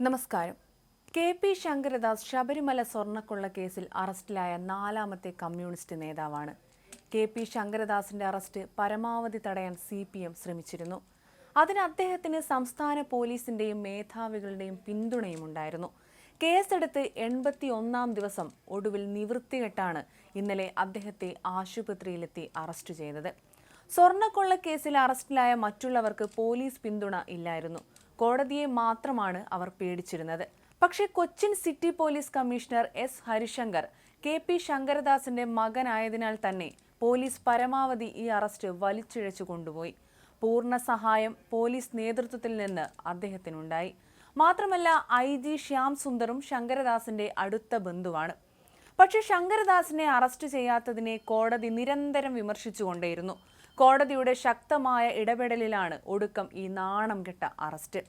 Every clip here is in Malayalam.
നമസ്കാരം. കെ.പി. ശങ്കരദാസ് ശബരിമല സ്വർണ്ണക്കൊള്ള കേസിൽ അറസ്റ്റിലായ നാലാമത്തെ കമ്മ്യൂണിസ്റ്റ് നേതാവാണ്. കെ.പി. ശങ്കരദാസിന്റെ അറസ്റ്റ് പരമാവധി തടയാൻ CPM ശ്രമിച്ചിരുന്നു. അതിന് അദ്ദേഹത്തിന് സംസ്ഥാന പോലീസിന്റെയും മേധാവികളുടെയും പിന്തുണയും ഉണ്ടായിരുന്നു. കേസെടുത്ത് 81-ാം ദിവസം ഒടുവിൽ നിവൃത്തികെട്ടാണ് ഇന്നലെ അദ്ദേഹത്തെ ആശുപത്രിയിലെത്തി അറസ്റ്റ് ചെയ്തത്. സ്വർണ്ണക്കൊള്ള കേസിൽ അറസ്റ്റിലായ മറ്റുള്ളവർക്ക് പോലീസ് പിന്തുണ ഇല്ലായിരുന്നു. കോടതിയെ മാത്രമാണ് അവർ പേടിച്ചിരുന്നത്. പക്ഷേ Cochin city police commissioner S. Harishankar K P. ശങ്കരദാസിന്റെ മകനായതിനാൽ തന്നെ പോലീസ് പരമാവധി ഈ അറസ്റ്റ് വലിച്ചിഴച്ചു കൊണ്ടുപോയി. പൂർണ്ണ സഹായം പോലീസ് നേതൃത്വത്തിൽ നിന്ന് അദ്ദേഹത്തിനുണ്ടായി. മാത്രമല്ല IG ശ്യാം സുന്ദറും ശങ്കരദാസിന്റെ അടുത്ത ബന്ധുവാണ്. പക്ഷേ ശങ്കരദാസിനെ അറസ്റ്റ് ചെയ്യാത്തതിനെ കോടതി നിരന്തരം വിമർശിച്ചുകൊണ്ടേയിരുന്നു. കോടതിയുടെ ശക്തമായ ഇടപെടലിലാണ് ഒടുക്കം ഈ നാണം കെട്ട അറസ്റ്റ്.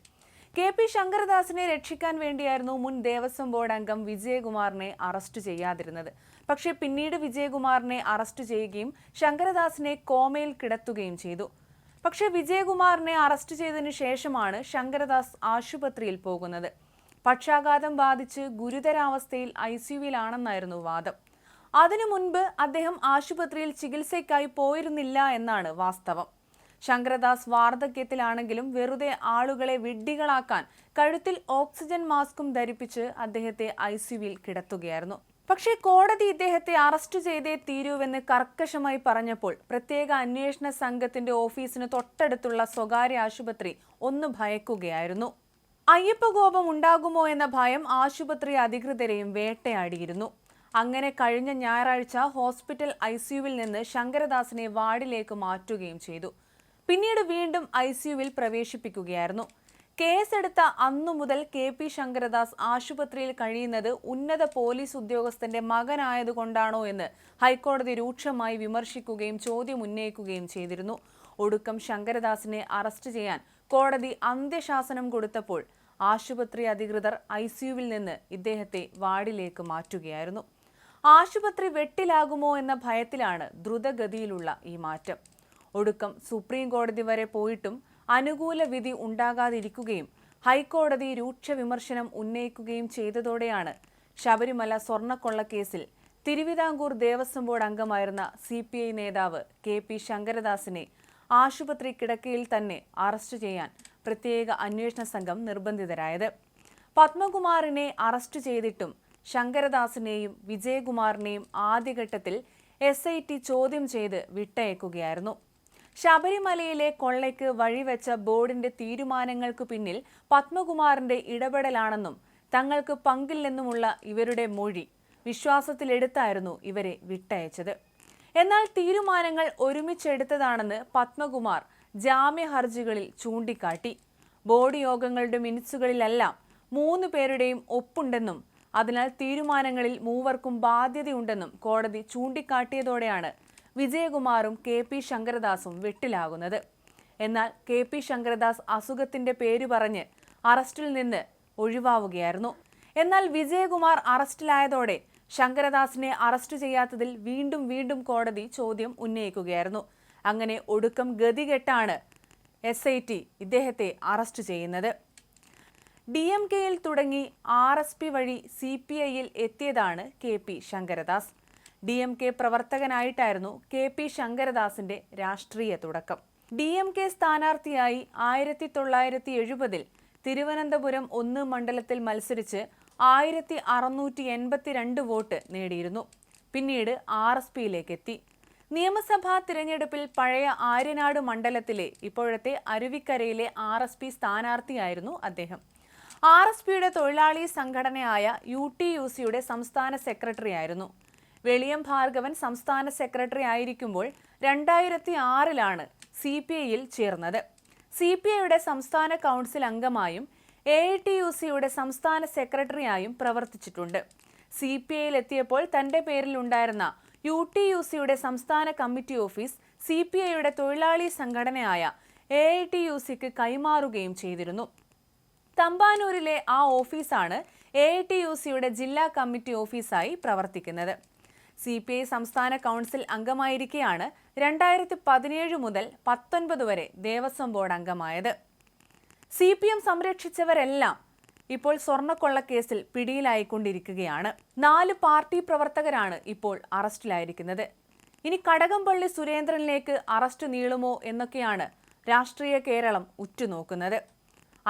കെ.പി. ശങ്കരദാസിനെ രക്ഷിക്കാൻ വേണ്ടിയായിരുന്നു മുൻ ദേവസ്വം ബോർഡ് അംഗം വിജയകുമാറിനെ അറസ്റ്റ് ചെയ്യാതിരുന്നത്. പക്ഷേ പിന്നീട് വിജയകുമാറിനെ അറസ്റ്റ് ചെയ്യുകയും ശങ്കരദാസിനെ കോമയിൽ കിടത്തുകയും ചെയ്തു. പക്ഷേ വിജയകുമാറിനെ അറസ്റ്റ് ചെയ്തതിനു ശേഷമാണ് ശങ്കരദാസ് ആശുപത്രിയിൽ പോകുന്നത്. പക്ഷാഘാതം ബാധിച്ച് ഗുരുതരാവസ്ഥയിൽ ICUവിലാണെന്നായിരുന്നു വാദം. അതിനു മുൻപ് അദ്ദേഹം ആശുപത്രിയിൽ ചികിത്സയ്ക്കായി പോയിരുന്നില്ല എന്നാണ് വാസ്തവം. ശങ്കരദാസ് വാർദ്ധക്യത്തിലാണെങ്കിലും വെറുതെ ആളുകളെ വിഡ്ഢികളാക്കാൻ കഴുത്തിൽ ഓക്സിജൻ മാസ്കും ധരിപ്പിച്ച് അദ്ദേഹത്തെ ICUവിൽ കിടത്തുകയായിരുന്നു. പക്ഷേ കോടതി ഇദ്ദേഹത്തെ അറസ്റ്റ് ചെയ്തേ തീരൂവെന്ന് കർക്കശമായി പറഞ്ഞപ്പോൾ പ്രത്യേക അന്വേഷണ സംഘത്തിന്റെ ഓഫീസിന് തൊട്ടടുത്തുള്ള സ്വകാര്യ ആശുപത്രി ഒന്ന് ഭയക്കുകയായിരുന്നു. അയ്യപ്പകോപം ഉണ്ടാകുമോ എന്ന ഭയം ആശുപത്രി അധികൃതരെയും വേട്ടയാടിയിരുന്നു. അങ്ങനെ കഴിഞ്ഞ ഞായറാഴ്ച ഹോസ്പിറ്റൽ ICUവിൽ നിന്ന് ശങ്കരദാസിനെ വാർഡിലേക്ക് മാറ്റുകയും ചെയ്തു. പിന്നീട് വീണ്ടും ICUവിൽ പ്രവേശിപ്പിക്കുകയായിരുന്നു. കേസെടുത്ത അന്നു മുതൽ കെ.പി. ശങ്കരദാസ് ആശുപത്രിയിൽ കഴിയുന്നത് ഉന്നത പോലീസ് ഉദ്യോഗസ്ഥന്റെ മകനായതുകൊണ്ടാണോ എന്ന് ഹൈക്കോടതി രൂക്ഷമായി വിമർശിക്കുകയും ചോദ്യം ഉന്നയിക്കുകയും ചെയ്തിരുന്നു. ഒടുക്കം ശങ്കരദാസിനെ അറസ്റ്റ് ചെയ്യാൻ കോടതി അന്ത്യശാസനം കൊടുത്തപ്പോൾ ആശുപത്രി അധികൃതർ ICUവിൽ നിന്ന് ഇദ്ദേഹത്തെ വാർഡിലേക്ക് മാറ്റുകയായിരുന്നു. ആശുപത്രി വെട്ടിലാകുമോ എന്ന ഭയത്തിലാണ് ദ്രുതഗതിയിലുള്ള ഈ മാറ്റം. ഒടുക്കം സുപ്രീം കോടതി വരെ പോയിട്ടും അനുകൂല വിധി ഉണ്ടാകാതിരിക്കുകയും ഹൈക്കോടതി രൂക്ഷ വിമർശനം ഉന്നയിക്കുകയും ചെയ്തതോടെയാണ് ശബരിമല സ്വർണ്ണക്കൊള്ളക്കേസിൽ തിരുവിതാംകൂർ ദേവസ്വം ബോർഡ് അംഗമായിരുന്ന CPI നേതാവ് കെ.പി. ശങ്കരദാസിനെ ആശുപത്രി കിടക്കയിൽ തന്നെ അറസ്റ്റ് ചെയ്യാൻ പ്രത്യേക അന്വേഷണ സംഘം നിർബന്ധിതരായത്. പത്മകുമാറിനെ അറസ്റ്റ് ചെയ്തിട്ടും ശങ്കരദാസിനെയും വിജയകുമാറിനെയും ആദ്യഘട്ടത്തിൽ SIT ചോദ്യം ചെയ്ത് വിട്ടയക്കുകയായിരുന്നു. ശബരിമലയിലെ കൊള്ളയ്ക്ക് വഴിവെച്ച ബോർഡിന്റെ തീരുമാനങ്ങൾക്കു പിന്നിൽ പത്മകുമാറിന്റെ ഇടപെടലാണെന്നും തങ്ങൾക്ക് പങ്കില്ലെന്നുമുള്ള ഇവരുടെ മൊഴി വിശ്വാസത്തിലെടുത്തായിരുന്നു ഇവരെ വിട്ടയച്ചത്. എന്നാൽ തീരുമാനങ്ങൾ ഒരുമിച്ചെടുത്തതാണെന്ന് പത്മകുമാർ ജാമ്യ ഹർജികളിൽ ചൂണ്ടിക്കാട്ടി. ബോർഡ് യോഗങ്ങളുടെ മിനിറ്റ്സുകളിലെല്ലാം 3 പേരുടെയും ഒപ്പുണ്ടെന്നും അതിനാൽ തീരുമാനങ്ങളിൽ മൂവർക്കും ബാധ്യതയുണ്ടെന്നും കോടതി ചൂണ്ടിക്കാട്ടിയതോടെയാണ് വിജയകുമാറും കെ.പി. ശങ്കരദാസും വെട്ടിലാകുന്നത്. എന്നാൽ കെ.പി. ശങ്കരദാസ് അസുഖത്തിന്റെ പേര് പറഞ്ഞ് അറസ്റ്റിൽ നിന്ന് ഒഴിവാവുകയായിരുന്നു. എന്നാൽ വിജയകുമാർ അറസ്റ്റിലായതോടെ ശങ്കരദാസിനെ അറസ്റ്റ് ചെയ്യാത്തതിൽ വീണ്ടും കോടതി ചോദ്യം ഉന്നയിക്കുകയായിരുന്നു. അങ്ങനെ ഒടുക്കം ഗതികെട്ടാണ് SIT ഇദ്ദേഹത്തെ അറസ്റ്റ് ചെയ്യുന്നത്. DMK-യിൽ തുടങ്ങി RSP വഴി CPI-യിൽ എത്തിയതാണ് കെ.പി. ശങ്കരദാസ്. DMK പ്രവർത്തകനായിട്ടായിരുന്നു കെ.പി. ശങ്കരദാസിന്റെ രാഷ്ട്രീയ തുടക്കം. DMK സ്ഥാനാർത്ഥിയായി 1970-ൽ തിരുവനന്തപുരം 1 മണ്ഡലത്തിൽ മത്സരിച്ച് 1682 വോട്ട് നേടിയിരുന്നു. പിന്നീട് RSP-യിലേക്ക് എത്തി. നിയമസഭാ തിരഞ്ഞെടുപ്പിൽ പഴയ ആര്യനാട് മണ്ഡലത്തിലെ ഇപ്പോഴത്തെ അരുവിക്കരയിലെ RSP സ്ഥാനാർത്ഥിയായിരുന്നു അദ്ദേഹം. RSPയുടെ തൊഴിലാളി സംഘടനയായ UTUCയുടെ സംസ്ഥാന സെക്രട്ടറി ആയിരുന്നു. വെളിയം ഭാർഗവൻ സംസ്ഥാന സെക്രട്ടറി ആയിരിക്കുമ്പോൾ 2006-ലാണ് CPI-യിൽ ചേർന്നത്. CPI-യുടെ സംസ്ഥാന കൗൺസിൽ അംഗമായും AITUCയുടെ സംസ്ഥാന സെക്രട്ടറിയായും പ്രവർത്തിച്ചിട്ടുണ്ട്. CPI-യിൽ എത്തിയപ്പോൾ തന്റെ പേരിൽ ഉണ്ടായിരുന്ന UTUCയുടെ സംസ്ഥാന കമ്മിറ്റി ഓഫീസ് CPI-യുടെ തൊഴിലാളി സംഘടനയായ AITUCക്ക് കൈമാറുകയും ചെയ്തിരുന്നു. തമ്പാനൂരിലെ ആ ഓഫീസാണ് AITUCയുടെ ജില്ലാ കമ്മിറ്റി ഓഫീസായി പ്രവർത്തിക്കുന്നത്. CPI സംസ്ഥാന കൗൺസിൽ അംഗമായിരിക്കെയാണ് 2017 മുതൽ 19 വരെ ദേവസ്വം ബോർഡ് അംഗമായത്. CPM സംരക്ഷിച്ചവരെല്ലാം ഇപ്പോൾ സ്വർണ്ണക്കൊള്ളക്കേസിൽ പിടിയിലായിക്കൊണ്ടിരിക്കുകയാണ്. 4 പാർട്ടി പ്രവർത്തകരാണ് ഇപ്പോൾ അറസ്റ്റിലായിരിക്കുന്നത്. ഇനി കടകംപള്ളി സുരേന്ദ്രനിലേക്ക് അറസ്റ്റ് നീളുമോ എന്നൊക്കെയാണ് രാഷ്ട്രീയ കേരളം ഉറ്റുനോക്കുന്നത്.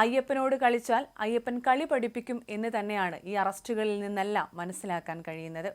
അയ്യപ്പനോട് കളിച്ചാൽ അയ്യപ്പൻ കളി പഠിപ്പിക്കും എന്ന് തന്നെയാണ് ഈ അറസ്റ്റുകളിൽ നിന്നെല്ലാം മനസ്സിലാക്കാൻ കഴിയുന്നത്.